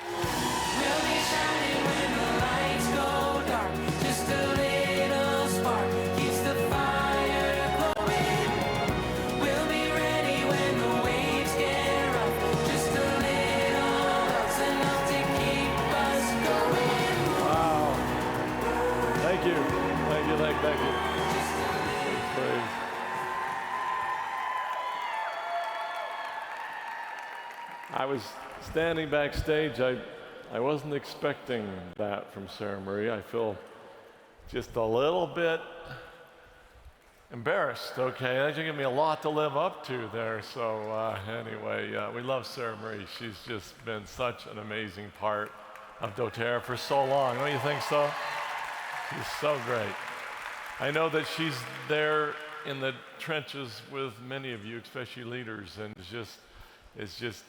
We'll be shining when the lights go dark. Just a little spark keeps the fire glowing. We'll be ready when the waves get rough. Just a little love's enough to keep us going. Wow. Thank you. Thank you. Thank you. Praise. I was standing backstage. I wasn't expecting that from Sarah Marie. I feel just a little bit embarrassed, okay? That should give me a lot to live up to there. So anyway, we love Sarah Marie. She's just been such an amazing part of doTERRA for so long. Don't you think so? She's so great. I know that she's there in the trenches with many of you, especially leaders, and it's just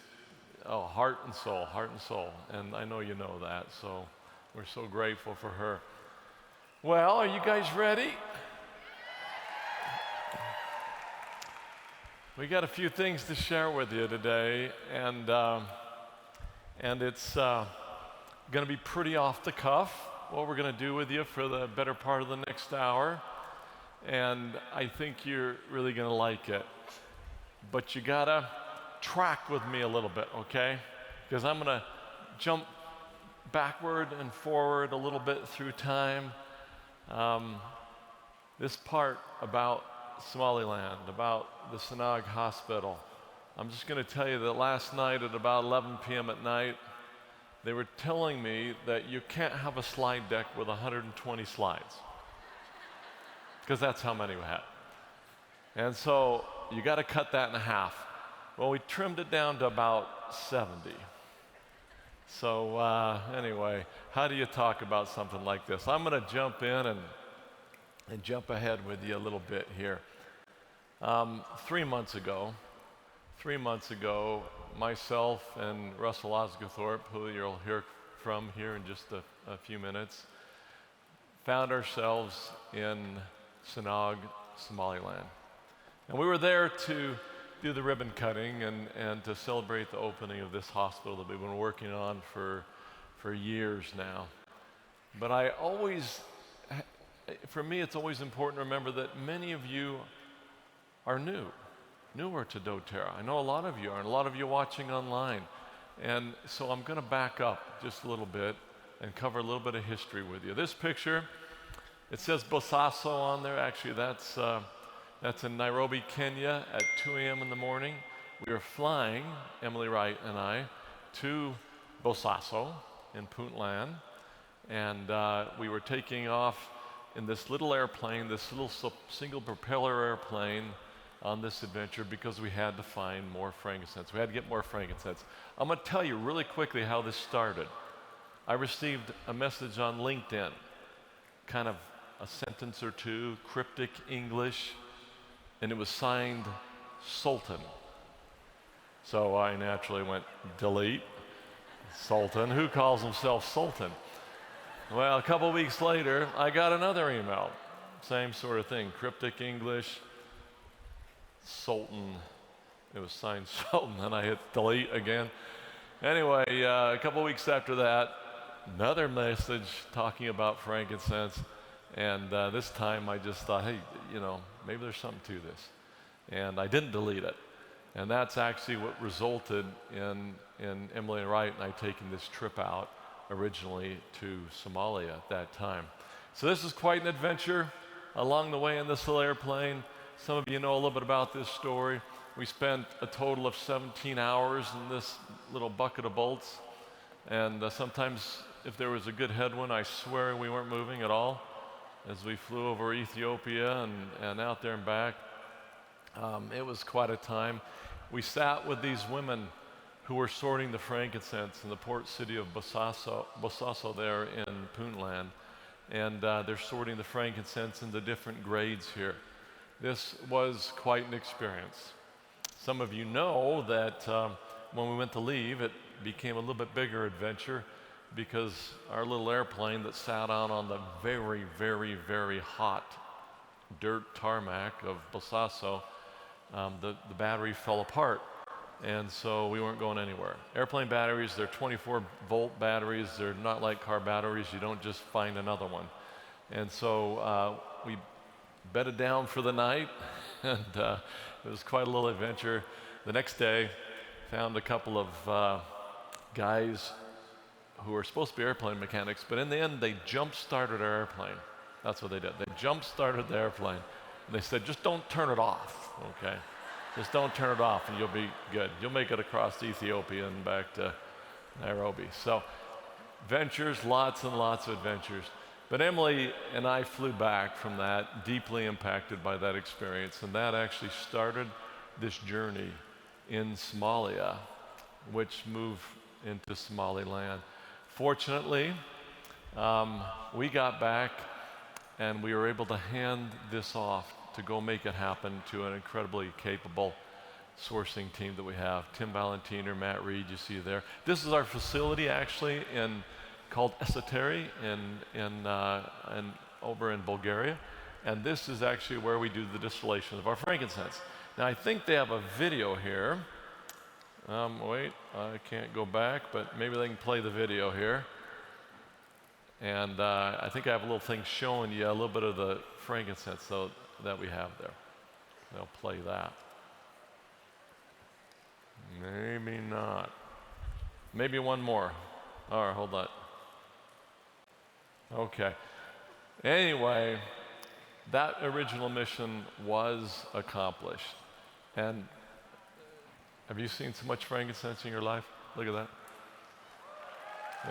heart and soul, and I know you know that, so we're so grateful for her. Well, are you guys ready? We got a few things to share with you today, and it's going to be pretty off the cuff, what we're going to do with you for the better part of the next hour, and I think you're really going to like it. But you got to track with me a little bit, okay? Because I'm going to jump backward and forward a little bit through time. This part about Somaliland, about the Sanag Hospital, I'm just going to tell you that last night at about 11 p.m. at night, they were telling me that you can't have a slide deck with 120 slides, because that's how many we had. And so you got to cut that in half. Well, we trimmed it down to about 70. So anyway, how do you talk about something like this? I'm going to jump in and jump ahead with you a little bit here. 3 months ago, myself and Russell Osgothorpe, who you'll hear from here in just a few minutes, found ourselves in Sanag, Somaliland. And we were there to do the ribbon cutting and to celebrate the opening of this hospital that we've been working on for years now. But for me, it's always important to remember that many of you are newer to doTERRA. I know a lot of you are, and a lot of you watching online. And so I'm going to back up just a little bit and cover a little bit of history with you. This picture, it says Bosaso on there. Actually, that's in Nairobi, Kenya at 2 a.m. in the morning. We were flying, Emily Wright and I, to Bosaso in Puntland. And we were taking off in this little airplane, this little single propeller airplane on this adventure because we had to find more frankincense. We had to get more frankincense. I'm going to tell you really quickly how this started. I received a message on LinkedIn, kind of a sentence or two, cryptic English, and it was signed Sultan. So I naturally went, delete, Sultan. Who calls himself Sultan? Well, a couple weeks later, I got another email. Same sort of thing, cryptic English, Sultan. It was signed Sultan, and I hit delete again. Anyway, a couple weeks after that, another message talking about frankincense. And this time I just thought, hey, maybe there's something to this. And I didn't delete it. And that's actually what resulted in Emily and Wright and I taking this trip out originally to Somalia at that time. So this is quite an adventure along the way in this little airplane. Some of you know a little bit about this story. We spent a total of 17 hours in this little bucket of bolts. And sometimes if there was a good headwind, I swear we weren't moving at all as we flew over Ethiopia and out there and back. It was quite a time. We sat with these women who were sorting the frankincense in the port city of Bosaso there in Puntland. And they're sorting the frankincense into different grades here. This was quite an experience. Some of you know that when we went to leave, it became a little bit bigger adventure because our little airplane that sat out on the very, very, very hot dirt tarmac of Bosaso, the battery fell apart. and so we weren't going anywhere. Airplane batteries, they're 24-volt batteries. They're not like car batteries. You don't just find another one. And so we bedded down for the night, and it was quite a little adventure. The next day, found a couple of guys who were supposed to be airplane mechanics, but in the end, they jump-started our airplane. That's what they did. They jump-started the airplane, and they said, just don't turn it off, okay? Just don't turn it off, and you'll be good. You'll make it across Ethiopia and back to Nairobi. So, ventures, lots and lots of adventures. But Emily and I flew back from that, deeply impacted by that experience, and that actually started this journey in Somalia, which moved into Somaliland. Fortunately, we got back and we were able to hand this off to go make it happen to an incredibly capable sourcing team that we have. Tim Valentiner, Matt Reed, you see there. This is our facility actually called Esoteric over in Bulgaria. And this is actually where we do the distillation of our frankincense. Now I think they have a video here. Wait, I can't go back, but maybe they can play the video here. And I think I have a little thing showing you a little bit of the frankincense that we have there. They'll play that. Maybe not. Maybe one more. All right, hold on. Okay. Anyway, that original mission was accomplished. And have you seen so much frankincense in your life? Look at that.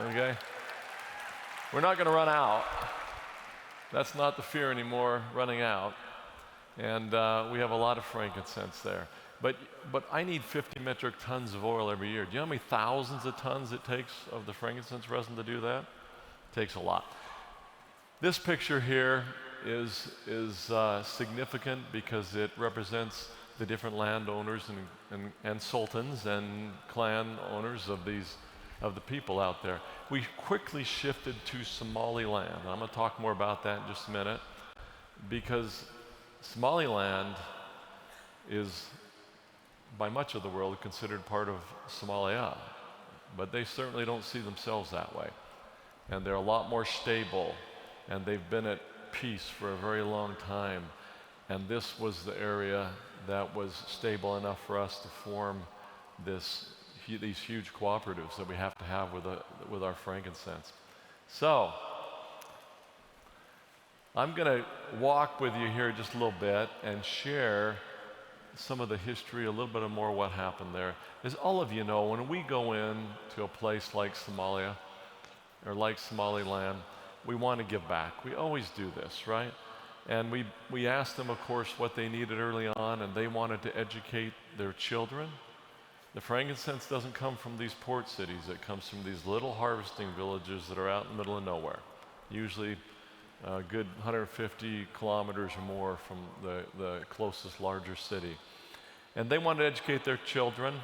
Okay? We're not going to run out. That's not the fear anymore, running out. And we have a lot of frankincense there. But I need 50 metric tons of oil every year. Do you know how many thousands of tons it takes of the frankincense resin to do that? It takes a lot. This picture here is significant because it represents the different landowners and sultans and clan owners of the people out there. We quickly shifted to Somaliland. I'm going to talk more about that in just a minute, because Somaliland is, by much of the world, considered part of Somalia, but they certainly don't see themselves that way. And they're a lot more stable, and they've been at peace for a very long time. And this was the area that was stable enough for us to form these huge cooperatives that we have to have with our frankincense. So, I'm going to walk with you here just a little bit and share some of the history, a little bit more what happened there. As all of you know, when we go in to a place like Somalia or like Somaliland, we want to give back. We always do this, right? And we asked them, of course, what they needed early on, and they wanted to educate their children. The frankincense doesn't come from these port cities. It comes from these little harvesting villages that are out in the middle of nowhere, usually a good 150 kilometers or more from the closest larger city. And they wanted to educate their children.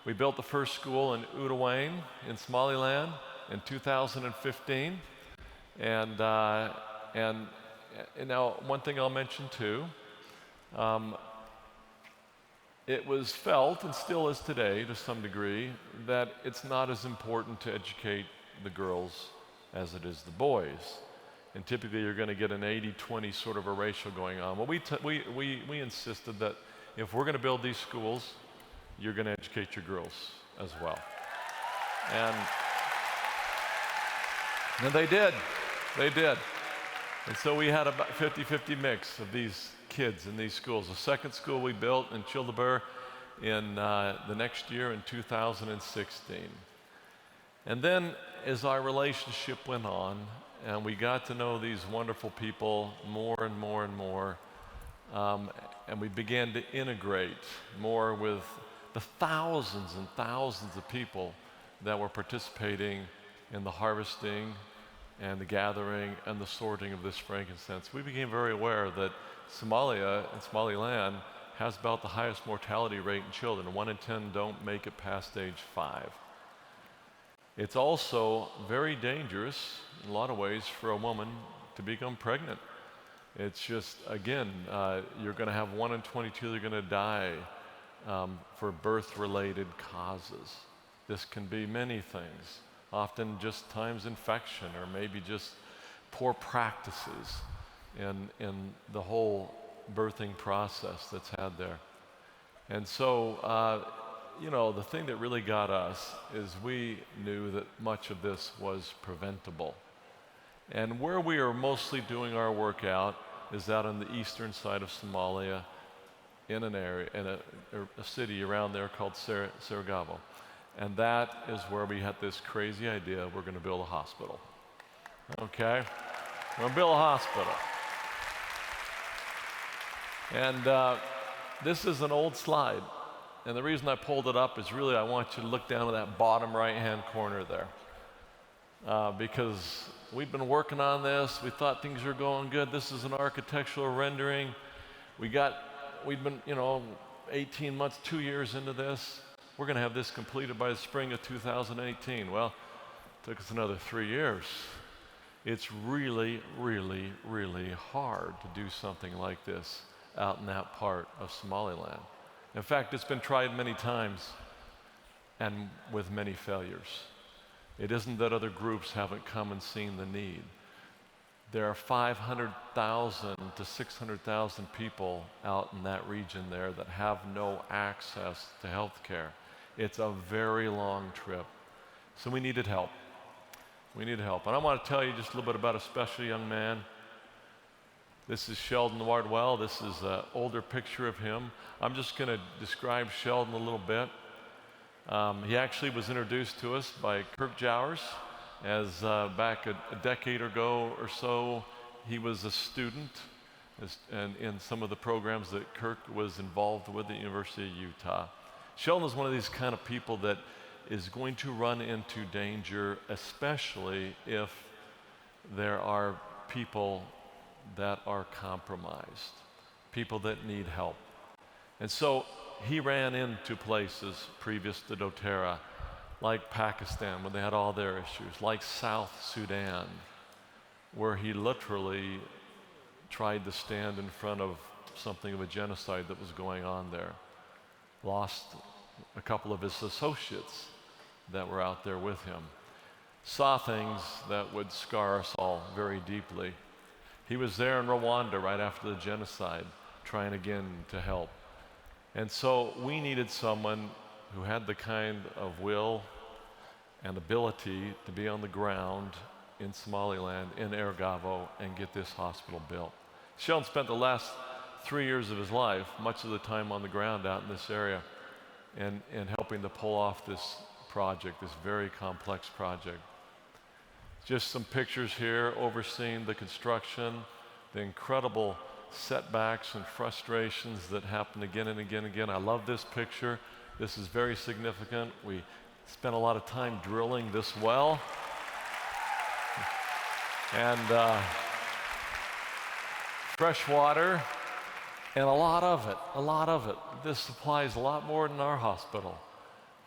We built the first school in Udawane in Somaliland in 2015. And now, one thing I'll mention too, it was felt, and still is today to some degree, that it's not as important to educate the girls as it is the boys. And typically you're going to get an 80-20 sort of a ratio going on. Well, we insisted that if we're going to build these schools, you're going to educate your girls as well. And they did. They did. And so we had about 50-50 mix of these kids in these schools. The second school we built in Childebert in the next year in 2016. And then as our relationship went on and we got to know these wonderful people more and more and more, and we began to integrate more with the thousands and thousands of people that were participating in the harvesting and the gathering and the sorting of this frankincense, we became very aware that Somalia and Somaliland has about the highest mortality rate in children. 1 in 10 don't make it past age 5. It's also very dangerous in a lot of ways for a woman to become pregnant. It's just, again, you're going to have 1 in 22 that are going to die for birth-related causes. This can be many things, often just times infection or maybe just poor practices in the whole birthing process that's had there. And so, the thing that really got us is we knew that much of this was preventable. And where we are mostly doing our work out is out on the eastern side of Somalia in an area, in a city around there called Serigavo. And that is where we had this crazy idea, we're going to build a hospital. Okay? We're going to build a hospital. And this is an old slide. And the reason I pulled it up is really I want you to look down at that bottom right-hand corner there. Because we've been working on this. We thought things were going good. This is an architectural rendering. We've been, 18 months, 2 years into this. We're going to have this completed by the spring of 2018. Well, it took us another 3 years. It's really, really, really hard to do something like this out in that part of Somaliland. In fact, it's been tried many times and with many failures. It isn't that other groups haven't come and seen the need. There are 500,000 to 600,000 people out in that region there that have no access to health care. It's a very long trip. So we needed help. We needed help. And I want to tell you just a little bit about a special young man. This is Sheldon Wardwell. This is an older picture of him. I'm just going to describe Sheldon a little bit. He actually was introduced to us by Kirk Jowers, as back a decade ago or so, he was a student and in some of the programs that Kirk was involved with at the University of Utah. Sheldon is one of these kind of people that is going to run into danger, especially if there are people that are compromised, people that need help. And so he ran into places previous to doTERRA, like Pakistan, when they had all their issues, like South Sudan, where he literally tried to stand in front of something of a genocide that was going on there. Lost a couple of his associates that were out there with him. Saw things that would scar us all very deeply. He was there in Rwanda right after the genocide, trying again to help. And so we needed someone who had the kind of will and ability to be on the ground in Somaliland, in Erigavo, and get this hospital built. Sheldon spent the last 3 years of his life, much of the time on the ground out in this area, and helping to pull off this project, this very complex project. Just some pictures here overseeing the construction, the incredible setbacks and frustrations that happen again and again and again. I love this picture. This is very significant. We spent a lot of time drilling this well. And fresh water, and a lot of it. This supplies a lot more than our hospital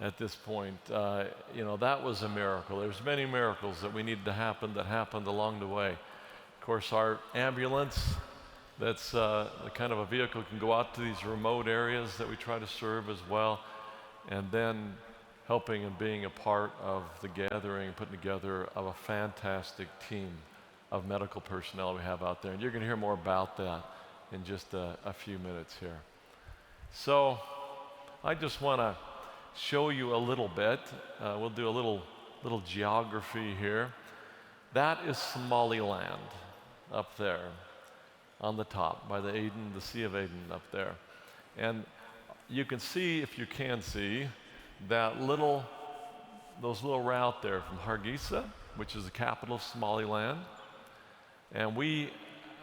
at this point. That was a miracle. There's many miracles that we needed to happen that happened along the way. Of course, our ambulance, that's the kind of a vehicle can go out to these remote areas that we try to serve as well, and then helping and being a part of the gathering, putting together of a fantastic team of medical personnel we have out there. And you're going to hear more about that in just a few minutes here. So I just want to show you a little bit. We'll do a little geography here. That is Somaliland up there on the top by the Sea of Aden up there. And you can see, if you can see, those little route there from Hargeisa, which is the capital of Somaliland. And we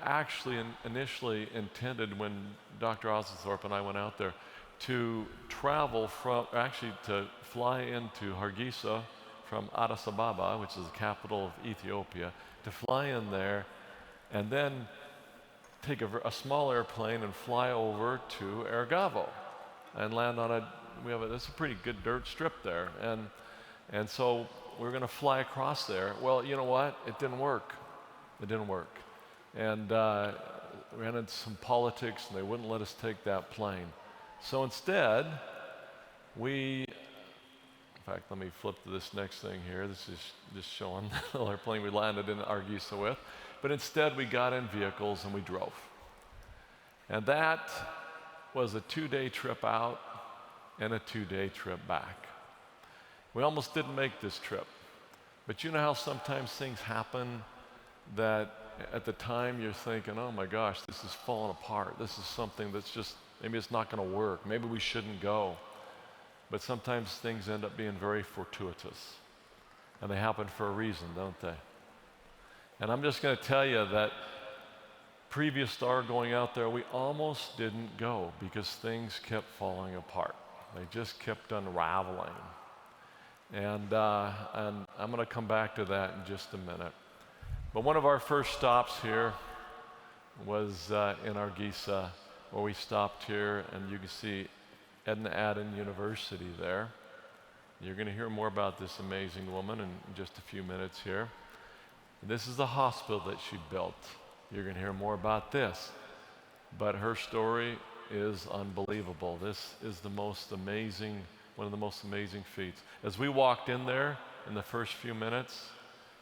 actually initially intended, when Dr. Ossenthorpe and I went out there, to fly into Hargeisa from Addis Ababa, which is the capital of Ethiopia, to fly in there and then take a small airplane and fly over to Erigavo and land on it's a pretty good dirt strip there. And so we're going to fly across there. Well, you know what? It didn't work. And we ran into some politics, and they wouldn't let us take that plane. So instead, in fact, let me flip to this next thing here. This is just showing the airplane we landed in Argisa with. But instead, we got in vehicles and we drove. And that was a 2-day trip out and a 2-day trip back. We almost didn't make this trip. But you know how sometimes things happen that at the time you're thinking, oh my gosh, this is falling apart. This is something that's just, maybe it's not going to work. Maybe we shouldn't go. But sometimes things end up being very fortuitous. And they happen for a reason, don't they? And I'm just going to tell you that previous to our going out there, we almost didn't go because things kept falling apart. They just kept unraveling. And I'm going to come back to that in just a minute. But one of our first stops here was in Argisa, where we stopped here, and you can see Edna Adan University there. You're going to hear more about this amazing woman in just a few minutes here. This is the hospital that she built. You're going to hear more about this. But her story is unbelievable. This is the most amazing, one of the most amazing feats. As we walked in there in the first few minutes,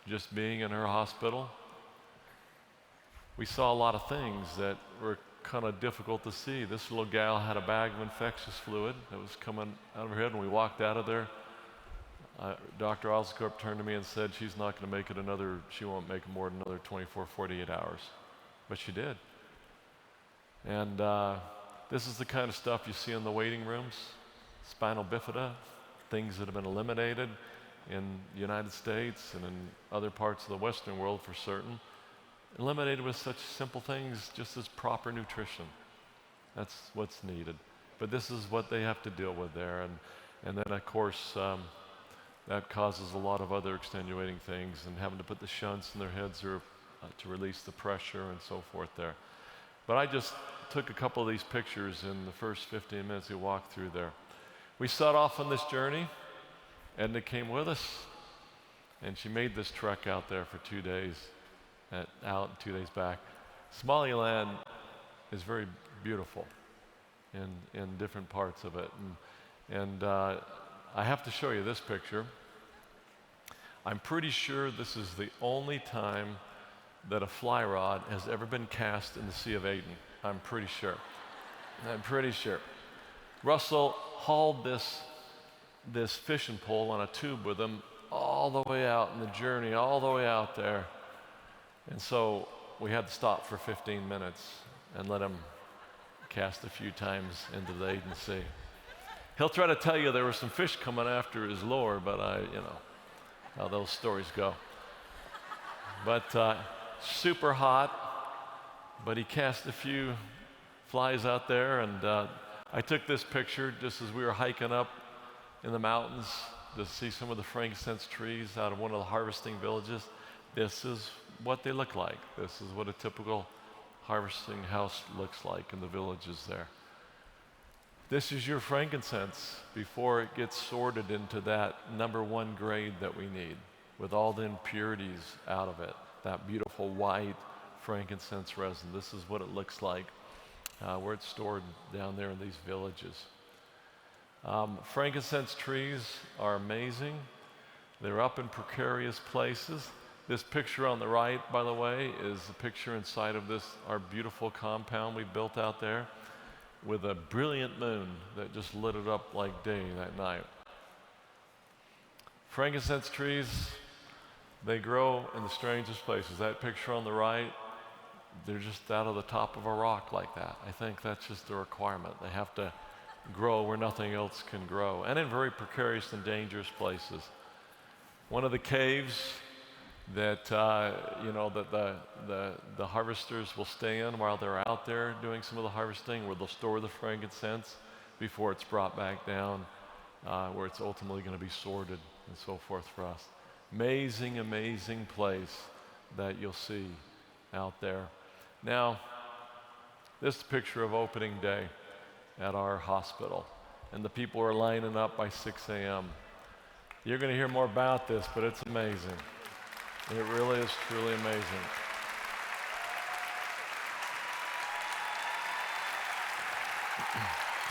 just being in her hospital, we saw a lot of things that were kind of difficult to see. This little gal had a bag of infectious fluid that was coming out of her head. When we walked out of there, Dr. Oscorp turned to me and said she won't make it more than another 24, 48 hours. But she did. And this is the kind of stuff you see in the waiting rooms, spinal bifida, things that have been eliminated in the United States and in other parts of the Western world for certain. Eliminated with such simple things just as proper nutrition. That's what's needed. But this is what they have to deal with there. And then, of course, that causes a lot of other extenuating things and having to put the shunts in their heads or to release the pressure and so forth there. But I just took a couple of these pictures in the first 15 minutes we walked through there. We set off on this journey. Edna came with us, and she made this trek out there for 2 days. Out and 2 days back. Somaliland is very beautiful in different parts of it. And I have to show you this picture. I'm pretty sure this is the only time that a fly rod has ever been cast in the Sea of Aden. I'm pretty sure. Russell hauled this fishing pole on a tube with him all the way out in the journey, all the way out there. And so we had to stop for 15 minutes and let him cast a few times into the Aden Sea. He'll try to tell you there were some fish coming after his lure, but how those stories go. But super hot, but he cast a few flies out there, and I took this picture just as we were hiking up in the mountains to see some of the frankincense trees out of one of the harvesting villages. This is what they look like. This is what a typical harvesting house looks like in the villages there. This is your frankincense before it gets sorted into that number 1 grade that we need, with all the impurities out of it, that beautiful white frankincense resin. This is what it looks like where it's stored down there in these villages. Frankincense trees are amazing. They're up in precarious places. This picture on the right, by the way, is a picture inside of our beautiful compound we built out there with a brilliant moon that just lit it up like day that night. Frankincense trees, they grow in the strangest places. That picture on the right, they're just out of the top of a rock like that. I think that's just a requirement. They have to grow where nothing else can grow, and in very precarious and dangerous places. One of the caves that the harvesters will stay in while they're out there doing some of the harvesting, where they'll store the frankincense before it's brought back down, where it's ultimately going to be sorted and so forth for us. Amazing, amazing place that you'll see out there. Now, this is a picture of opening day at our hospital, and the people are lining up by 6 a.m. You're going to hear more about this, but it's amazing. It really is truly amazing.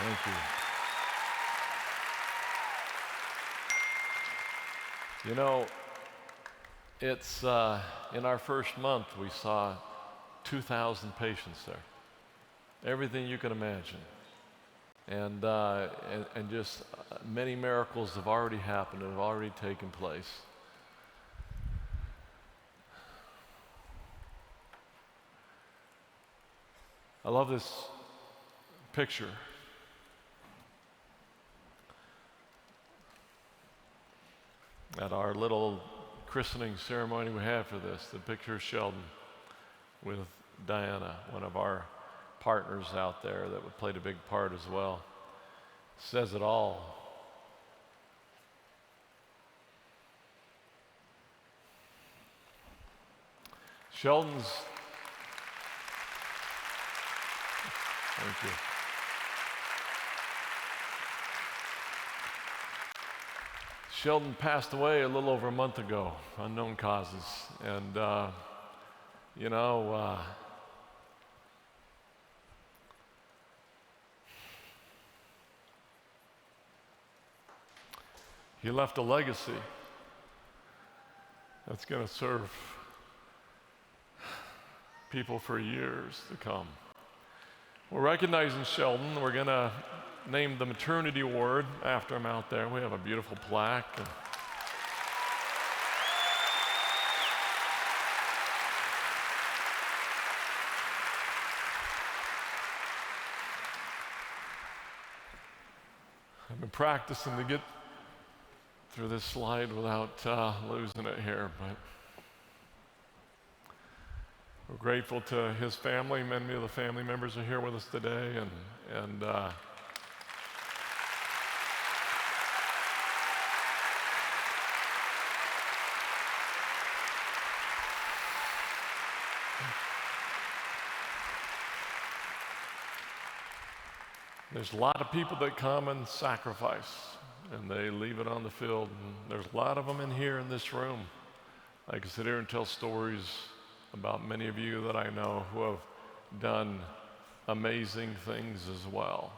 Thank you. You know, it's in our first month we saw 2,000 patients there. Everything you can imagine. And just many miracles have already happened and have already taken place. I love this picture. At our little christening ceremony we had for this, the picture of Sheldon with Diana, one of our partners out there that played a big part as well. Says it all. Sheldon's, thank you. Sheldon passed away a little over a month ago, unknown causes, and you know, he left a legacy that's going to serve people for years to come. We're recognizing Sheldon. We're going to name the maternity ward after him out there. We have a beautiful plaque. I've been practicing to get through this slide without losing it here, but we're grateful to his family. Many of the family members are here with us today, and there's a lot of people that come and sacrifice, and they leave it on the field. And there's a lot of them in here in this room. I can sit here and tell stories about many of you that I know who have done amazing things as well.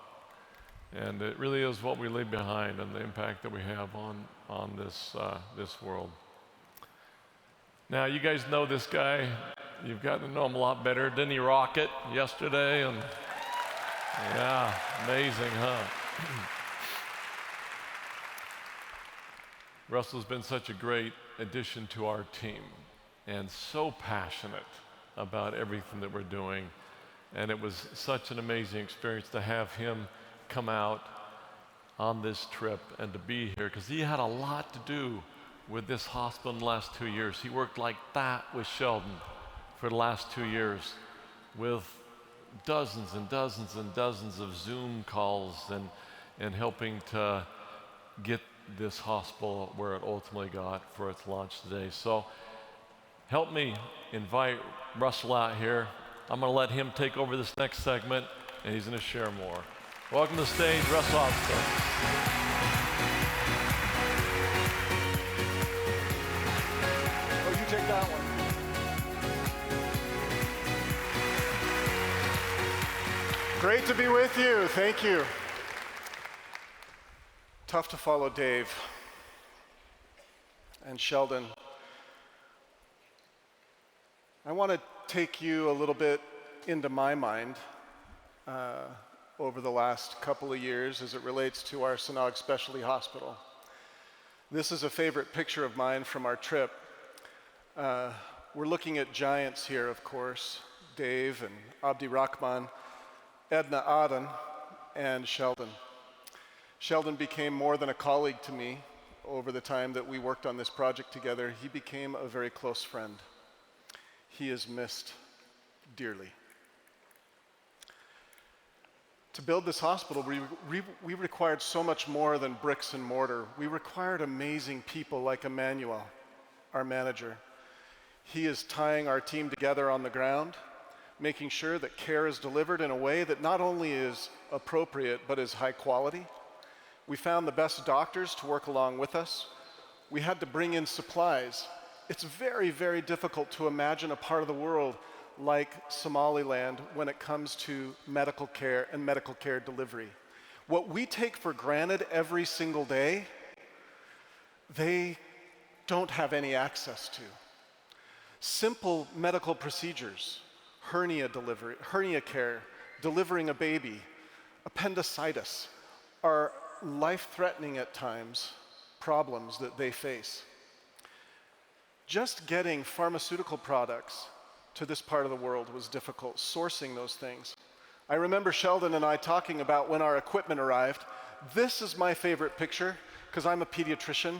And it really is what we leave behind and the impact that we have on this world. Now, you guys know this guy. You've gotten to know him a lot better. Didn't he rock it yesterday? And yeah, amazing, huh? Russell's been such a great addition to our team and so passionate about everything that we're doing. And it was such an amazing experience to have him come out on this trip and to be here, because he had a lot to do with this hospital in the last 2 years. He worked like that with Sheldon for the last 2 years with dozens and dozens and dozens of Zoom calls and helping to get this hospital where it ultimately got for its launch today. So help me invite Russell out here. I'm going to let him take over this next segment, and he's going to share more. Welcome to the stage, Russell Osborne. Oh, you take that one. Great to be with you. Thank you. Tough to follow Dave and Sheldon. I want to take you a little bit into my mind over the last couple of years as it relates to our Sonog Specialty Hospital. This is a favorite picture of mine from our trip. We're looking at giants here, of course, Dave and Abdi Rahman, Edna Adan, and Sheldon. Sheldon became more than a colleague to me over the time that we worked on this project together. He became a very close friend. He is missed dearly. To build this hospital, we required so much more than bricks and mortar. We required amazing people like Emmanuel, our manager. He is tying our team together on the ground, making sure that care is delivered in a way that not only is appropriate, but is high quality. We found the best doctors to work along with us. We had to bring in supplies. It's very, very difficult to imagine a part of the world like Somaliland when it comes to medical care and medical care delivery. What we take for granted every single day, they don't have any access to. Simple medical procedures, hernia delivery, hernia care, delivering a baby, appendicitis, are life-threatening at times problems that they face. Just getting pharmaceutical products to this part of the world was difficult, sourcing those things. I remember Sheldon and I talking about when our equipment arrived. This is my favorite picture, because I'm a pediatrician.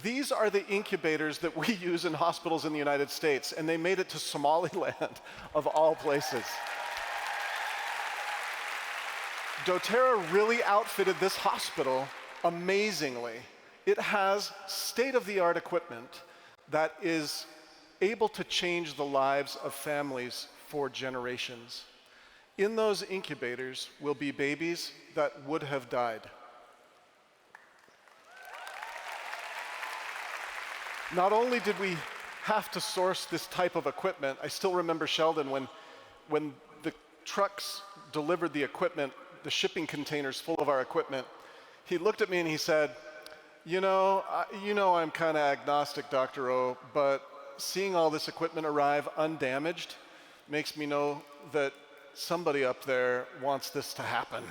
These are the incubators that we use in hospitals in the United States, and they made it to Somaliland, of all places. doTERRA really outfitted this hospital amazingly. It has state-of-the-art equipment that is able to change the lives of families for generations. In those incubators will be babies that would have died. Not only did we have to source this type of equipment, I still remember Sheldon when the trucks delivered the equipment, the shipping containers full of our equipment, he looked at me and he said, you know I'm kind of agnostic, Dr. O, but seeing all this equipment arrive undamaged makes me know that somebody up there wants this to happen.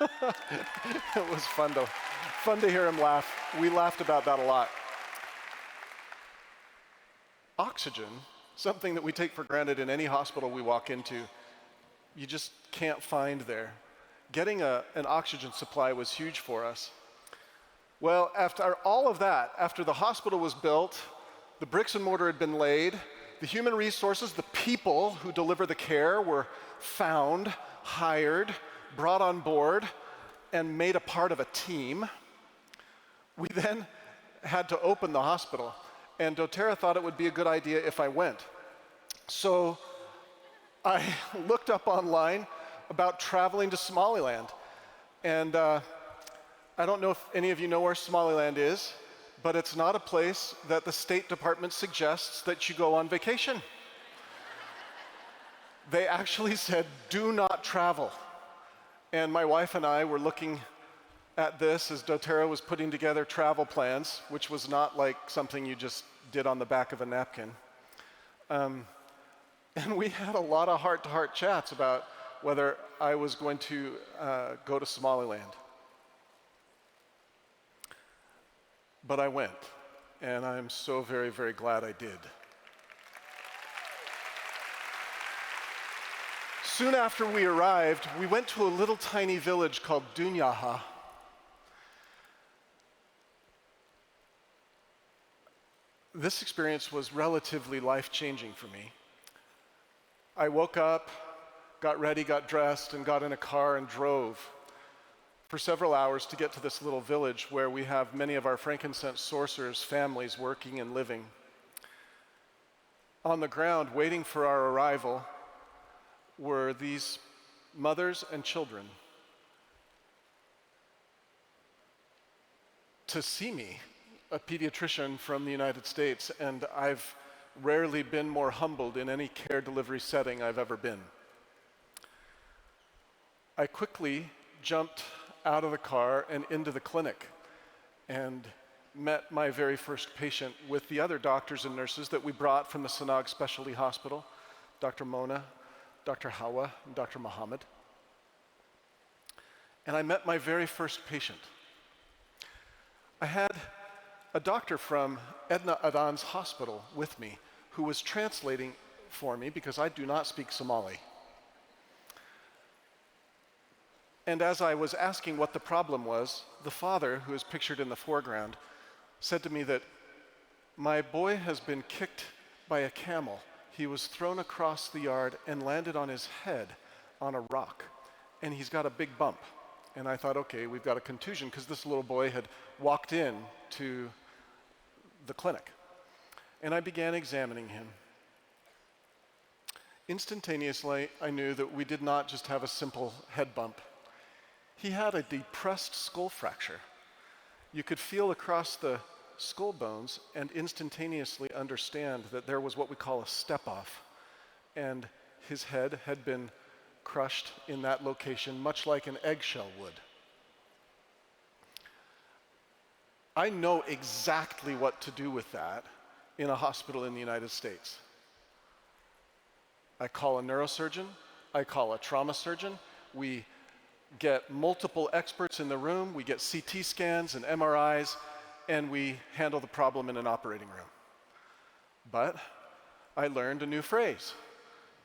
It was fun to hear him laugh. We laughed about that a lot. Oxygen, something that we take for granted in any hospital we walk into, you just can't find there. Getting an oxygen supply was huge for us. Well, after all of that, after the hospital was built, the bricks and mortar had been laid, the human resources, the people who deliver the care were found, hired, brought on board, and made a part of a team. We then had to open the hospital, and doTERRA thought it would be a good idea if I went. So I looked up online about traveling to Somaliland, and I don't know if any of you know where Somaliland is, but it's not a place that the State Department suggests that you go on vacation. They actually said, do not travel. And my wife and I were looking at this as doTERRA was putting together travel plans, which was not like something you just did on the back of a napkin. And we had a lot of heart-to-heart chats about whether I was going to go to Somaliland. But I went, and I'm so very, very glad I did. Soon after we arrived, we went to a little tiny village called Dunyaha. This experience was relatively life-changing for me. I woke up, got ready, got dressed, and got in a car and drove for several hours to get to this little village where we have many of our frankincense sorcerers' families working and living. On the ground, waiting for our arrival, were these mothers and children to see me, a pediatrician from the United States, and I've rarely been more humbled in any care delivery setting I've ever been. I quickly jumped out of the car and into the clinic and met my very first patient with the other doctors and nurses that we brought from the Sanag Specialty Hospital, Dr. Mona, Dr. Hawa, and Dr. Muhammad. And I met my very first patient. I had a doctor from Edna Adan's hospital with me who was translating for me because I do not speak Somali. And as I was asking what the problem was, the father, who is pictured in the foreground, said to me that my boy has been kicked by a camel. He was thrown across the yard and landed on his head on a rock, and he's got a big bump. And I thought, okay, we've got a contusion, because this little boy had walked in to the clinic. And I began examining him. Instantaneously, I knew that we did not just have a simple head bump. He had a depressed skull fracture. You could feel across the skull bones and instantaneously understand that there was what we call a step-off, and his head had been crushed in that location, much like an eggshell would. I know exactly what to do with that in a hospital in the United States. I call a neurosurgeon, I call a trauma surgeon, we get multiple experts in the room, we get CT scans and MRIs, and we handle the problem in an operating room. But I learned a new phrase,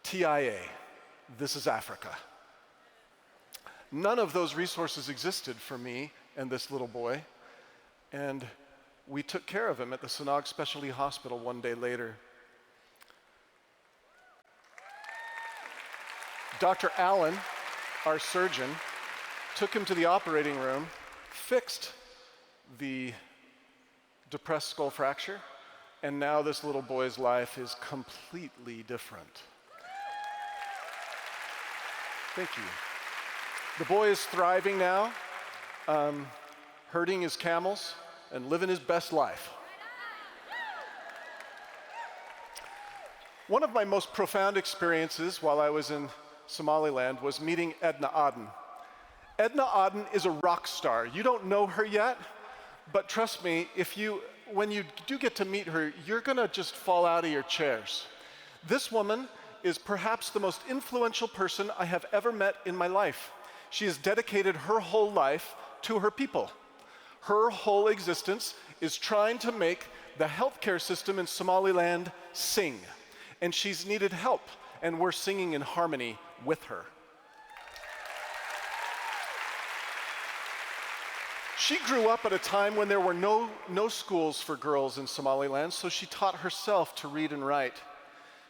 TIA, this is Africa. None of those resources existed for me and this little boy, and we took care of him at the Sanag Specialty Hospital one day later. Dr. Allen, our surgeon, took him to the operating room, fixed the depressed skull fracture, and now this little boy's life is completely different. Thank you. The boy is thriving now, herding his camels and living his best life. One of my most profound experiences while I was in Somaliland was meeting Edna Adan. Edna Adan is a rock star. You don't know her yet, but trust me, when you do get to meet her, you're gonna just fall out of your chairs. This woman is perhaps the most influential person I have ever met in my life. She has dedicated her whole life to her people. Her whole existence is trying to make the healthcare system in Somaliland sing. And she's needed help, and we're singing in harmony with her. She grew up at a time when there were no schools for girls in Somaliland, so she taught herself to read and write.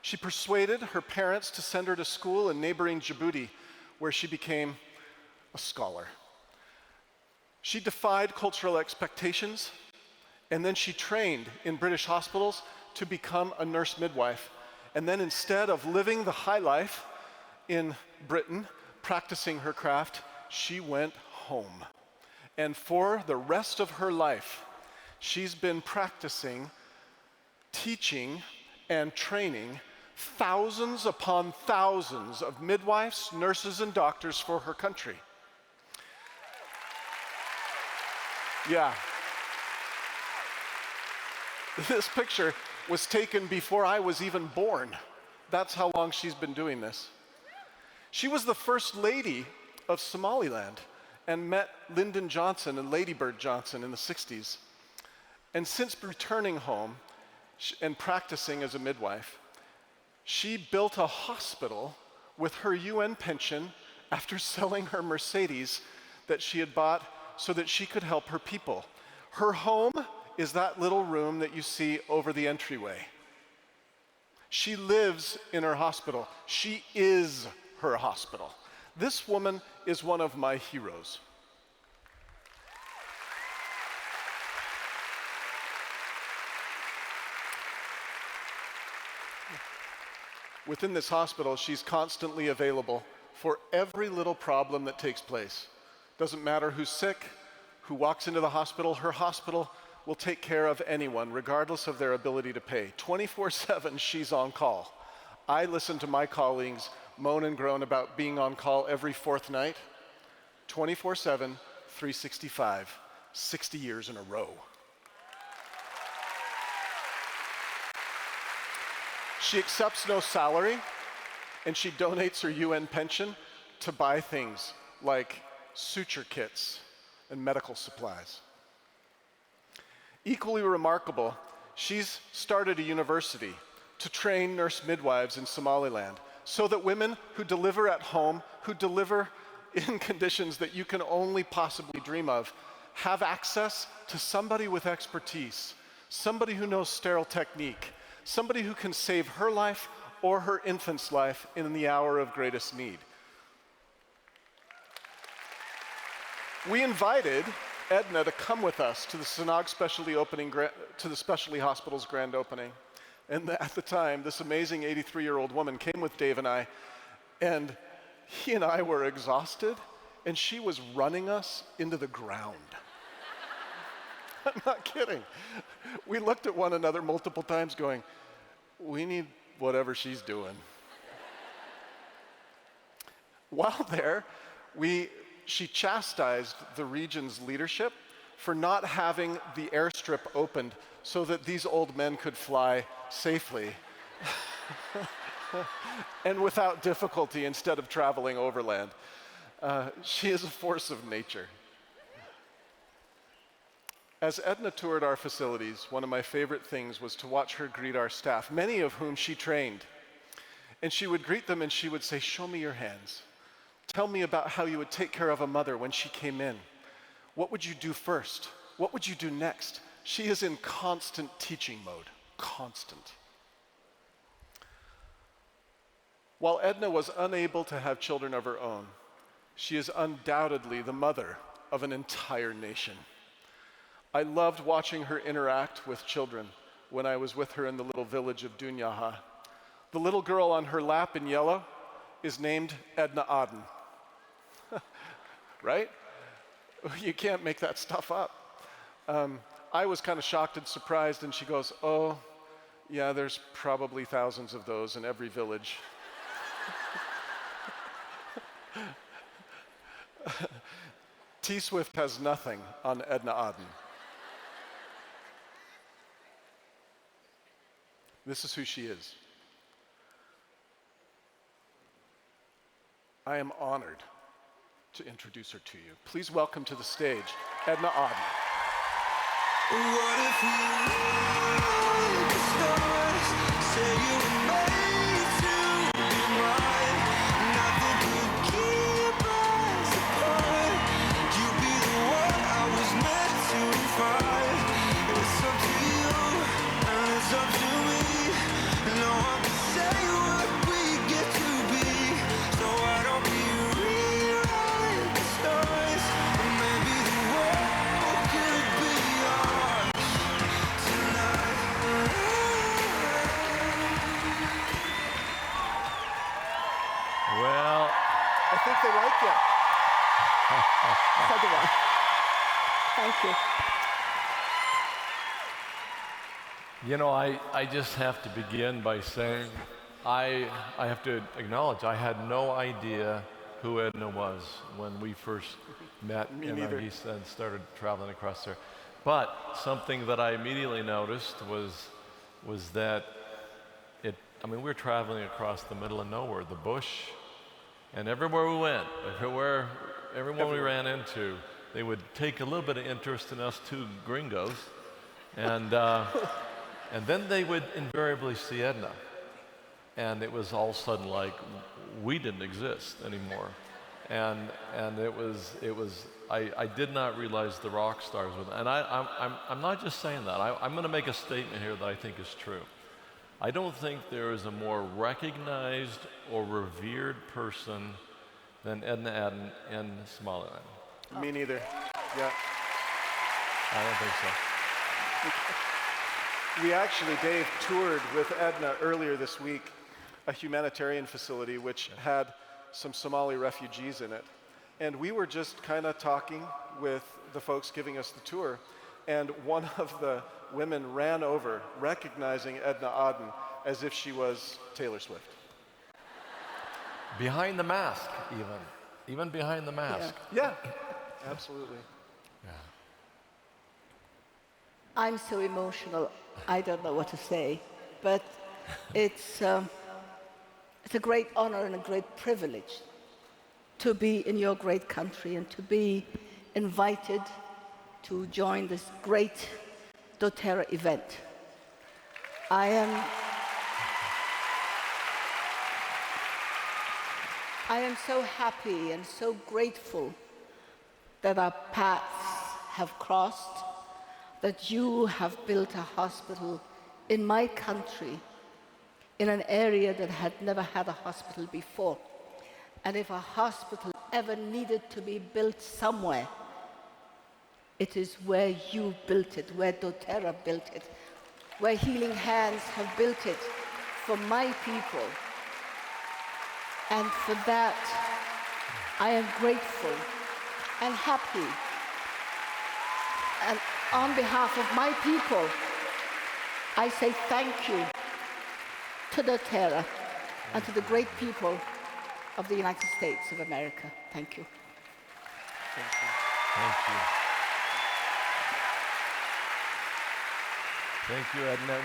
She persuaded her parents to send her to school in neighboring Djibouti, where she became a scholar. She defied cultural expectations, and then she trained in British hospitals to become a nurse midwife. And then instead of living the high life in Britain, practicing her craft, she went home. And for the rest of her life, she's been practicing, teaching, and training thousands upon thousands of midwives, nurses, and doctors for her country. Yeah. This picture was taken before I was even born. That's how long she's been doing this. She was the first lady of Somaliland and met Lyndon Johnson and Lady Bird Johnson in the 60s. And since returning home and practicing as a midwife, she built a hospital with her UN pension after selling her Mercedes that she had bought so that she could help her people. Her home is that little room that you see over the entryway. She lives in her hospital. She is her hospital. This woman is one of my heroes. Within this hospital, she's constantly available for every little problem that takes place. Doesn't matter who's sick, who walks into the hospital, her hospital will take care of anyone, regardless of their ability to pay. 24/7, she's on call. I listen to my colleagues moan and groan about being on call every fourth night. 24/7, 365, 60 years in a row. She accepts no salary, and she donates her UN pension to buy things like suture kits and medical supplies. Equally remarkable, she's started a university to train nurse midwives in Somaliland so that women who deliver at home, who deliver in conditions that you can only possibly dream of, have access to somebody with expertise, somebody who knows sterile technique, somebody who can save her life or her infant's life in the hour of greatest need. We invited Edna to come with us to the Sanag Specialty Hospital's grand opening. And at the time, this amazing 83-year-old woman came with Dave and I, and he and I were exhausted, and she was running us into the ground. I'm not kidding. We looked at one another multiple times going, we need whatever she's doing. While there, she chastised the region's leadership for not having the airstrip opened so that these old men could fly safely and without difficulty instead of traveling overland. She is a force of nature. As Edna toured our facilities, one of my favorite things was to watch her greet our staff, many of whom she trained. And she would greet them and she would say, "Show me your hands. Tell me about how you would take care of a mother when she came in. What would you do first? What would you do next?" She is in constant teaching mode, constant. While Edna was unable to have children of her own, she is undoubtedly the mother of an entire nation. I loved watching her interact with children when I was with her in the little village of Dunyaha. The little girl on her lap in yellow is named Edna Adan. Right? You can't make that stuff up. I was kind of shocked and surprised, and she goes, "Oh, yeah, there's probably thousands of those in every village." T-Swift has nothing on Edna Adan. This is who she is. I am honored to introduce her to you. Please welcome to the stage, Edna Adan. What if we rewrite the stars? Say you were made to be mine. Nothing could keep us apart. You'd be the one I was meant to find. It's up to you and it's up to me. No one can say what we get to be. So why don't we rewrite the stars? And maybe the world could be ours tonight. Well, I think they like you. So do I. Thank you. you know, I just have to begin by saying I have to acknowledge I had no idea who Edna was when we first met Me and neither. he said started traveling across there. But something that I immediately noticed was that we were traveling across the middle of nowhere, the bush, and everywhere we went, everyone we ran into, they would take a little bit of interest in us two gringos, and then they would invariably see Edna, and it was all of a sudden like we didn't exist anymore, and it was I did not realize the rock stars with, and I'm not just saying that. I'm going to make a statement here that I think is true. I don't think there is a more recognized or revered person than Edna Adan in Somaliland. Me neither. Yeah. I don't think so. We actually, Dave, toured with Edna earlier this week, a humanitarian facility which had some Somali refugees in it. And we were just kind of talking with the folks giving us the tour, and one of the women ran over, recognizing Edna Adan as if she was Taylor Swift. Behind the mask, even behind the mask. Yeah, absolutely. I'm so emotional, I don't know what to say, but it's a great honor and a great privilege to be in your great country and to be invited to join this great doTERRA event. I am so happy and so grateful that our paths have crossed, that you have built a hospital in my country, in an area that had never had a hospital before. And if a hospital ever needed to be built somewhere, it is where you built it, where doTERRA built it, where Healing Hands have built it for my people. And for that, I am grateful and happy. And on behalf of my people, I say thank you to doTERRA and to the great people of the United States of America. Thank you. Thank you. Thank you. Thank you, Edna.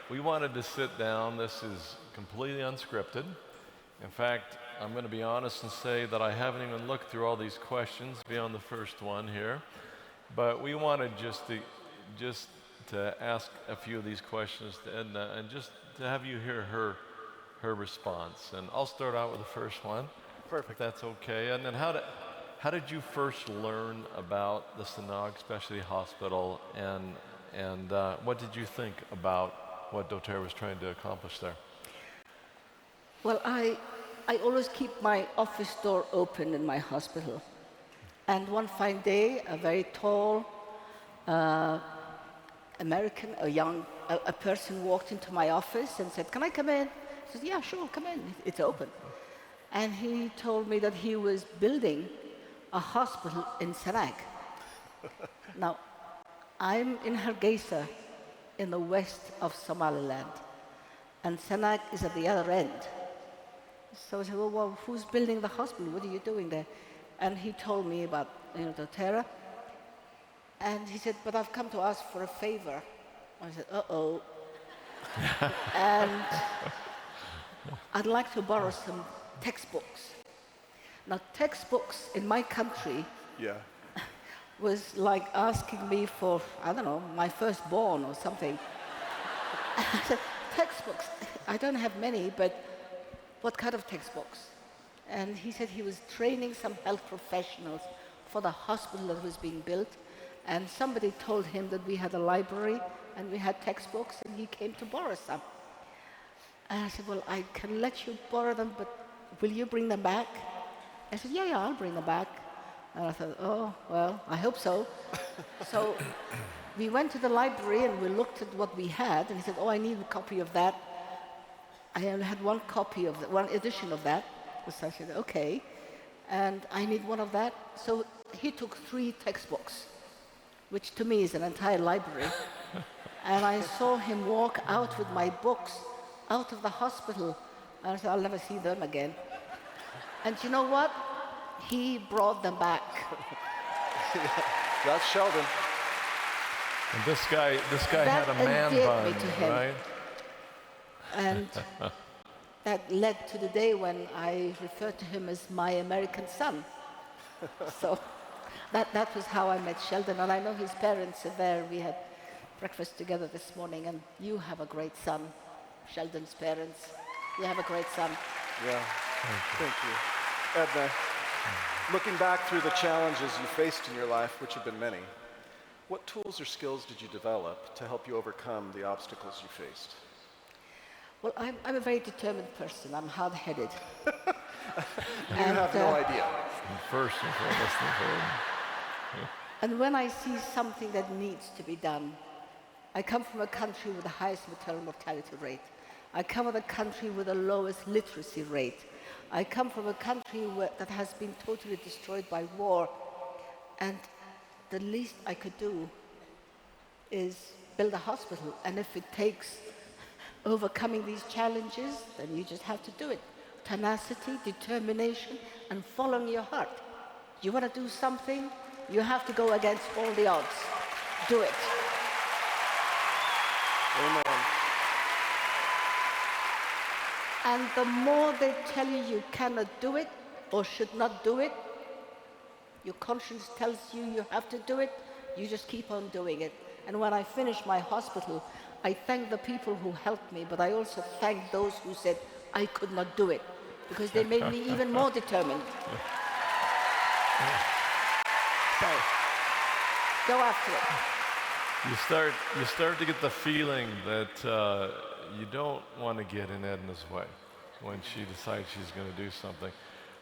We wanted to sit down. This is completely unscripted. In fact, I'm going to be honest and say that I haven't even looked through all these questions beyond the first one here. But we wanted just to ask a few of these questions to Edna and just to have you hear her response. And I'll start out with the first one. Perfect. If that's okay. And then how did you first learn about the Sanag Specialty Hospital, and what did you think about what doTERRA was trying to accomplish there? Well, I always keep my office door open in my hospital. And one fine day, a very tall American, a person walked into my office and said, "Can I come in?" I said, "Yeah, sure, come in. It's open." And he told me that he was building a hospital in Sanag. Now, I'm in Hargeisa, in the west of Somaliland, and Sanag is at the other end. So I said, well, who's building the hospital? What are you doing there? And he told me about, doTERRA. And he said, but I've come to ask for a favor. I said, uh-oh. And I'd like to borrow some textbooks. Now, textbooks in my country Yeah. was like asking me for, I don't know, my firstborn or something. I said, textbooks? I don't have many, but what kind of textbooks? And he said he was training some health professionals for the hospital that was being built, and somebody told him that we had a library and we had textbooks, and he came to borrow some. And I said, well, I can let you borrow them, but will you bring them back? I said, yeah, I'll bring them back. And I thought, oh, well, I hope so. So we went to the library and we looked at what we had, and he said, oh, I need a copy of that. I only had one copy of one edition of that. So I said, okay, and I need one of that. So he took 3 textbooks, which to me is an entire library. And I saw him walk out with my books out of the hospital. And I said, I'll never see them again. And you know what? He brought them back. That's Sheldon. And this guy That had a man endeared bun, me to him. right? And that led to the day when I referred to him as my American son. So that was how I met Sheldon. And I know his parents are there. We had breakfast together this morning. And you have a great son, Sheldon's parents. You have a great son. Yeah. Thank you. Edna, looking back through the challenges you faced in your life, which have been many, what tools or skills did you develop to help you overcome the obstacles you faced? Well, I'm a very determined person. I'm hard-headed. You have no idea. First and foremost. And when I see something that needs to be done, I come from a country with the highest maternal mortality rate. I come from a country with the lowest literacy rate. I come from a country that has been totally destroyed by war. And the least I could do is build a hospital. And if it takes overcoming these challenges, then you just have to do it. Tenacity, determination, and following your heart. You want to do something, you have to go against all the odds. Do it. Amen. And the more they tell you you cannot do it or should not do it, your conscience tells you you have to do it, you just keep on doing it. And when I finish my hospital, I thank the people who helped me, but I also thank those who said I could not do it, because they made me even more determined. So, go after it. You start to get the feeling that you don't want to get in Edna's way when she decides she's going to do something.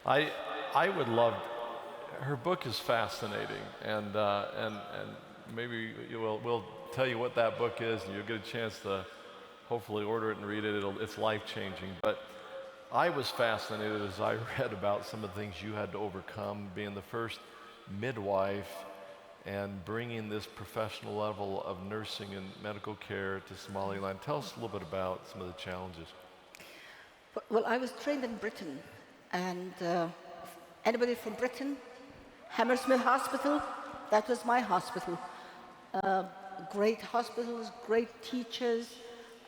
I would love. Her book is fascinating, and maybe we'll tell you what that book is, and you'll get a chance to hopefully order it and read it. It's life-changing. But I was fascinated as I read about some of the things you had to overcome, being the first midwife and bringing this professional level of nursing and medical care to Somaliland. Tell us a little bit about some of the challenges. Well, I was trained in Britain, and anybody from Britain? Hammersmith Hospital, that was my hospital. great hospitals, great teachers.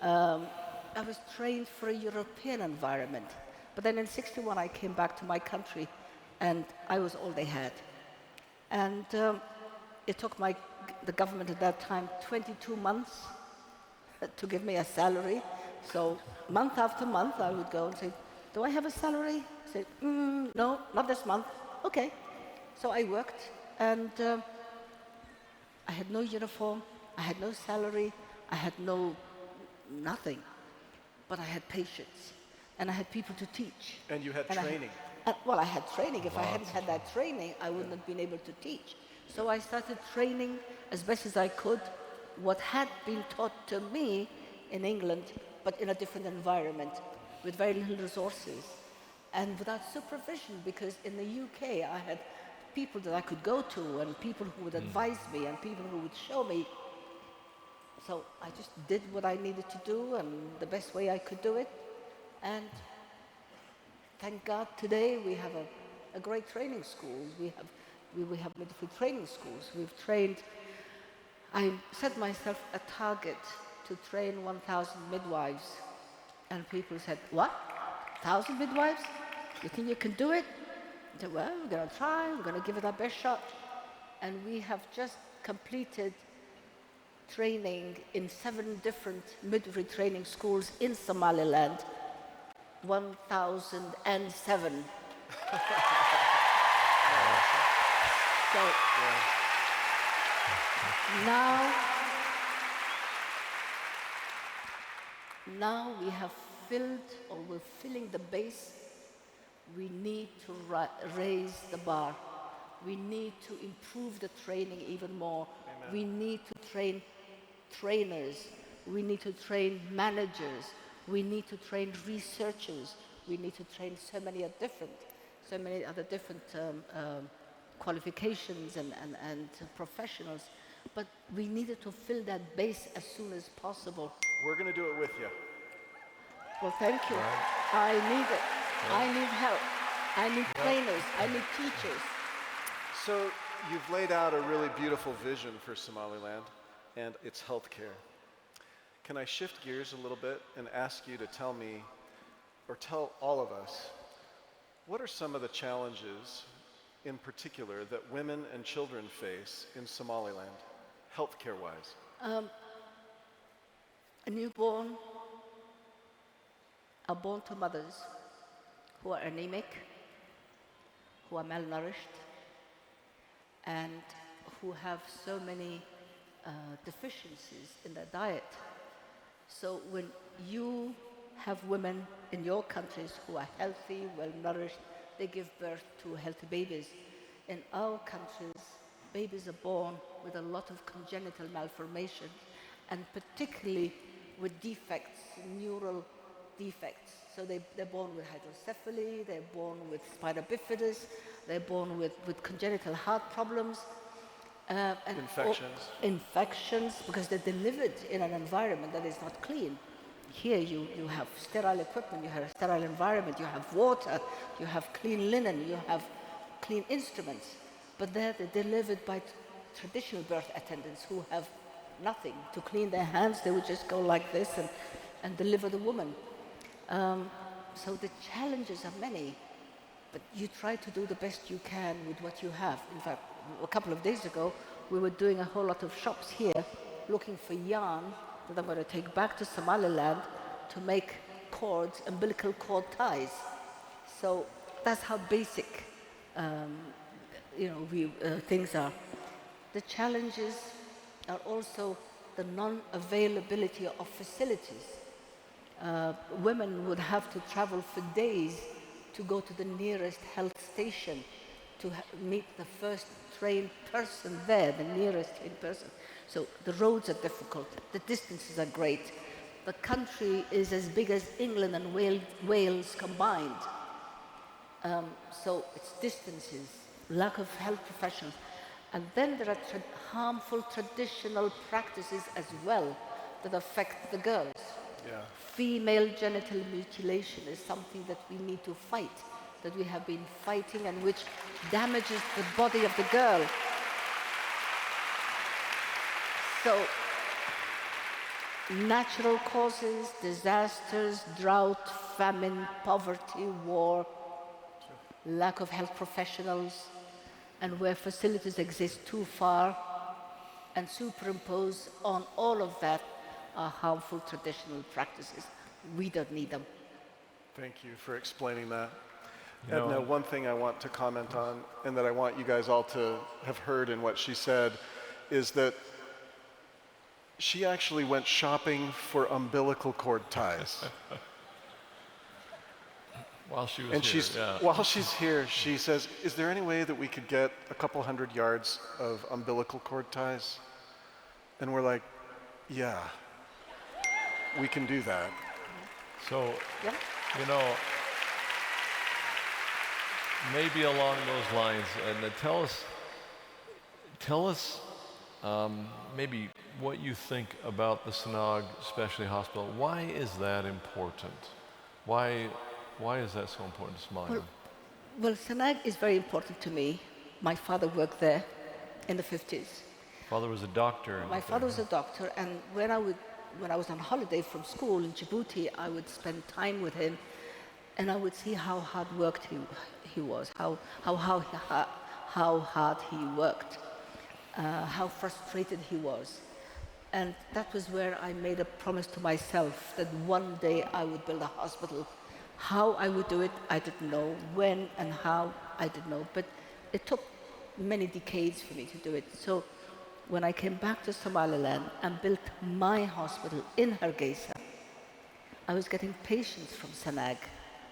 I was trained for a European environment. But then in '61, I came back to my country, and I was all they had. And it took the government at that time 22 months to give me a salary. So month after month, I would go and say, do I have a salary? Say, no, not this month. Okay. So I worked, and I had no uniform, I had no salary, I had nothing. But I had patience, and I had people to teach. And you had And training. Well, I had training. If I hadn't had that training, I wouldn't have been able to teach. So I started training as best as I could what had been taught to me in England, but in a different environment, with very little resources, and without supervision, because in the UK I had people that I could go to, and people who would advise me, and people who would show me. So I just did what I needed to do, and the best way I could do it. And thank God today we have a great training school. We have midwifery training schools. We've trained, I set myself a target to train 1,000 midwives. And people said, what? 1,000 midwives? You think you can do it? I said, well, we're going to try. We're going to give it our best shot. And we have just completed training in 7 different midwifery training schools in Somaliland. 1,007. So now we have filled, or we're filling the base. We need to raise the bar. We need to improve the training even more. Amen. We need to train trainers. We need to train managers. We need to train researchers. We need to train so many other different qualifications and professionals. But we needed to fill that base as soon as possible. We're going to do it with you. Well, thank you. I need it. I need help. I need trainers. I need teachers. So you've laid out a really beautiful vision for Somaliland, and it's healthcare. Can I shift gears a little bit and ask you to tell me, or tell all of us, what are some of the challenges in particular that women and children face in Somaliland, healthcare-wise? A newborn are born to mothers who are anemic, who are malnourished, and who have so many deficiencies in their diet. So when you have women in your countries who are healthy, well-nourished, they give birth to healthy babies. In our countries, babies are born with a lot of congenital malformation, and particularly with defects, neural defects. So they're born with hydrocephaly, they're born with spina bifidus, they're born with congenital heart problems. And infections, because they're delivered in an environment that is not clean. Here you have sterile equipment, you have a sterile environment, you have water, you have clean linen, you have clean instruments. But they're delivered by traditional birth attendants who have nothing to clean their hands. They would just go like this and deliver the woman. So the challenges are many, but you try to do the best you can with what you have. In fact, a couple of days ago, we were doing a whole lot of shops here looking for yarn that I'm going to take back to Somaliland to make cords, umbilical cord ties. So that's how basic things are. The challenges are also the non-availability of facilities. Women would have to travel for days to go to the nearest health station to meet the first trained person there, the nearest trained person. So the roads are difficult, the distances are great. The country is as big as England and Wales combined. So it's distances, lack of health professionals. And then there are harmful traditional practices as well that affect the girls. Yeah. Female genital mutilation is something that we need to fight, that we have been fighting, and which damages the body of the girl. So natural causes, disasters, drought, famine, poverty, war, lack of health professionals, and where facilities exist too far and superimpose on all of that are harmful traditional practices. We don't need them. Thank you for explaining that. You know- Edna, one thing I want to comment on, and that I want you guys all to have heard in what she said, is that she actually went shopping for umbilical cord ties. While she was And here, yeah. while she's here, she says, is there any way that we could get a couple 100 yards of umbilical cord ties? And we're like, yeah, we can do that. So, Yeah? you know, maybe along those lines, and tell us maybe what you think about the Sanag Specialty Hospital. Why is that important? Why is that so important to Somaliland? Well, Sanag is very important to me. My father worked there in the 50s. Father was a doctor. My father was a doctor, and when I was on holiday from school in Djibouti, I would spend time with him, and I would see how hard worked he was, how hard he worked, how frustrated he was. And that was where I made a promise to myself that one day I would build a hospital. How I would do it, I didn't know. When and how, I didn't know. But it took many decades for me to do it. So when I came back to Somaliland and built my hospital in Hargeisa, I was getting patients from Sanag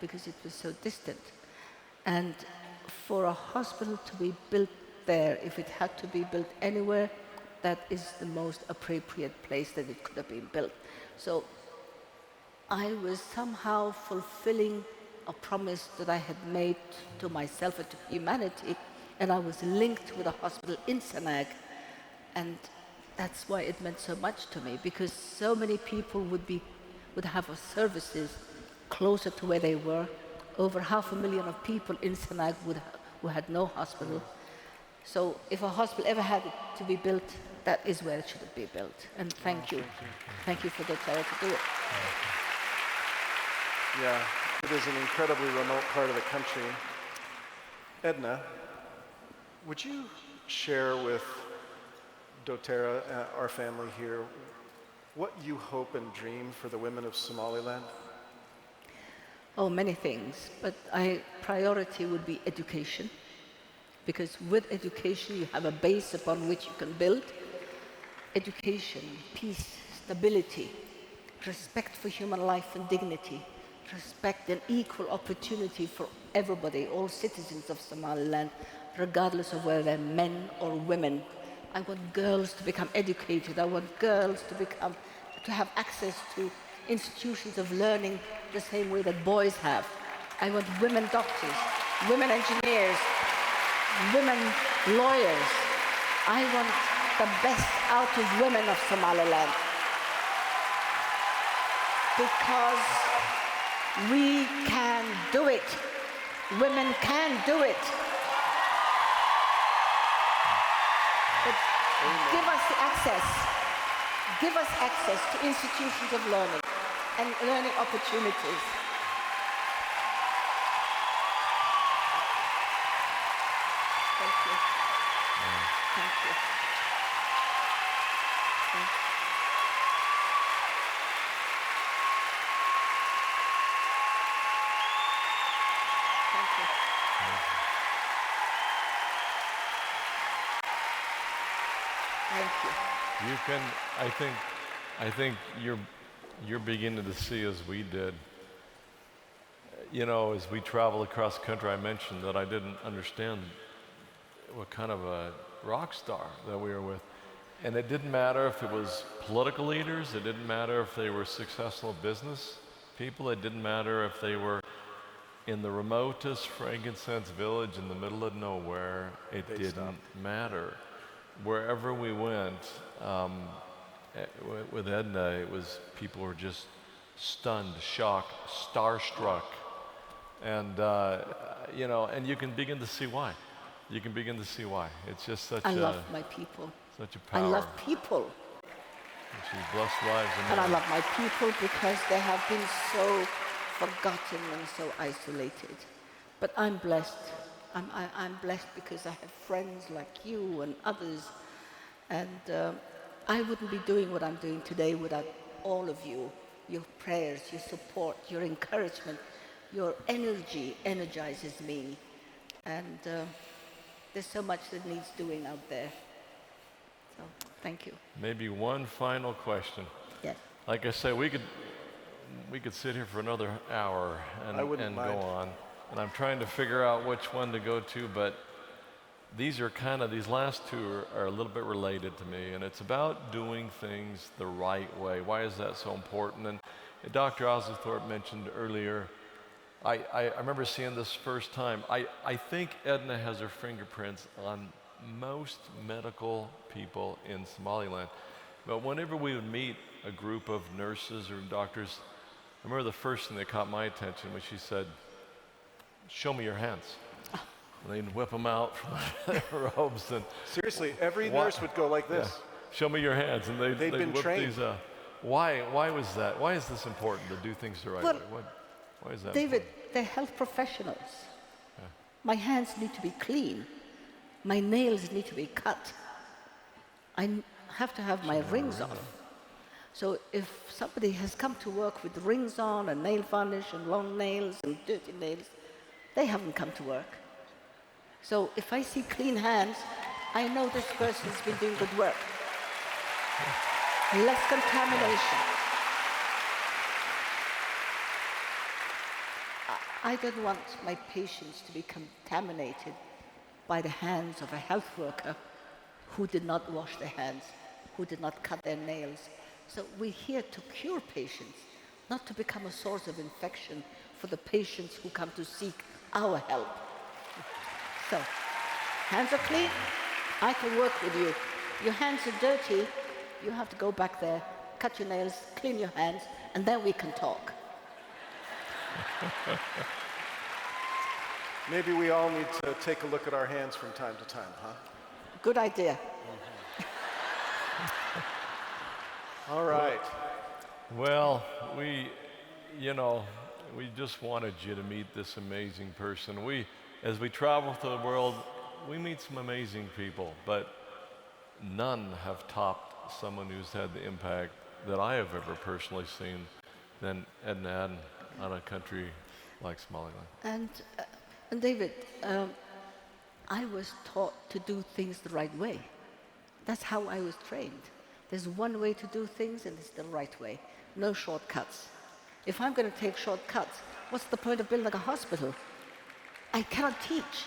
because it was so distant. And for a hospital to be built there, if it had to be built anywhere, that is the most appropriate place that it could have been built. So I was somehow fulfilling a promise that I had made to myself and to humanity, and I was linked with a hospital in Sanag, and that's why it meant so much to me, because so many people would have services closer to where they were. Over 500,000 of people in Sanag who had no hospital. So if a hospital ever had to be built, that is where it should be built. And thank you. Thank you for doTERRA to do it. Yeah, it is an incredibly remote part of the country. Edna, would you share with doTERRA, our family here, what you hope and dream for the women of Somaliland? Oh, many things, but priority would be education, because with education you have a base upon which you can build. Education, peace, stability, respect for human life and dignity, respect and equal opportunity for everybody, all citizens of Somaliland, regardless of whether they're men or women. I want girls to become educated. I want girls to have access to institutions of learning the same way that boys have. I want women doctors, women engineers, women lawyers. I want the best out of women of Somaliland. Because we can do it. Women can do it. But give us the access. Give us access to institutions of learning and learning opportunities. Thank you. Thank you. Thank you. Thank you. Thank you. You can, I think you're beginning to see as we did. You know, as we travel across the country, I mentioned that I didn't understand what kind of a rock star that we were with. And it didn't matter if it was political leaders, it didn't matter if they were successful business people, it didn't matter if they were in the remotest frankincense village in the middle of nowhere, it didn't matter. Wherever we went, with Edna, it was people were just stunned, shocked, starstruck. And, you know, and you can begin to see why. You can begin to see why. It's just such I love my people. such a power. I love people. She's blessed lives. And I love my people because they have been so forgotten and so isolated. But I'm blessed. I'm blessed because I have friends like you and others. And I wouldn't be doing what I'm doing today without all of you. Your prayers, your support, your encouragement, your energy energizes me. And there's so much that needs doing out there. So, thank you. Maybe one final question. Yes. Like I say, we could sit here for another hour and go on. And I'm trying to figure out which one to go to, but these last two are a little bit related to me, and it's about doing things the right way. Why is that so important? And Dr. Osgothorpe mentioned earlier, I remember seeing this first time. I think Edna has her fingerprints on most medical people in Somaliland. But whenever we would meet a group of nurses or doctors, I remember the first thing that caught my attention was she said, "Show me your hands." And they'd whip them out from their robes. And Seriously, every nurse would go like this. yeah, "Show me your hands." And they'd been whip trained. these. Why was that? Why is this important to do things the right way? Why is that David, important? they're health professionals. My hands need to be clean. My nails need to be cut. I have to have my rings off. So if somebody has come to work with rings on and nail varnish and long nails and dirty nails, they haven't come to work. So if I see clean hands, I know this person's been doing good work. Less contamination. I don't want my patients to be contaminated by the hands of a health worker who did not wash their hands, who did not cut their nails. So we're here to cure patients, not to become a source of infection for the patients who come to seek our help. So, hands are clean, I can work with you. Your hands are dirty, you have to go back there, cut your nails, clean your hands, and then we can talk. Maybe we all need to take a look at our hands from time to time, huh? Good idea. All right. Well, we just wanted you to meet this amazing person. As we travel through the world, we meet some amazing people, but none have topped someone who's had the impact that I have ever personally seen than Edna Adan on a country like Somaliland. And David, I was taught to do things the right way. That's how I was trained. There's one way to do things, and it's the right way. No shortcuts. If I'm going to take shortcuts, what's the point of building a hospital? I cannot teach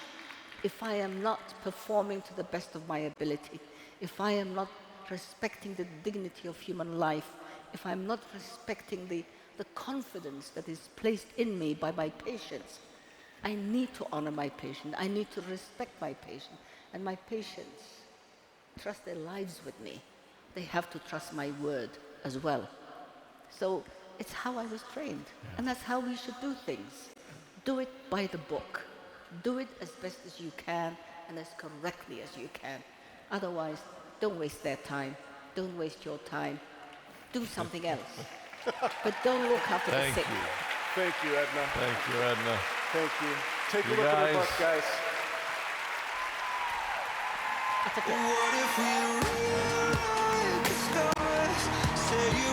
if I am not performing to the best of my ability, if I am not respecting the dignity of human life, if I'm not respecting the confidence that is placed in me by my patients. I need to honor my patient. I need to respect my patient. And my patients trust their lives with me. They have to trust my word as well. So it's how I was trained. And that's how we should do things. Do it by the book. Do it as best as you can and as correctly as you can. Otherwise, don't waste their time. Don't waste your time. Do something else. But don't look after the sick. Thank you, Edna. Thank you, Edna. Thank you. Take a look at her book, guys. What if we rewrite the stars? Say you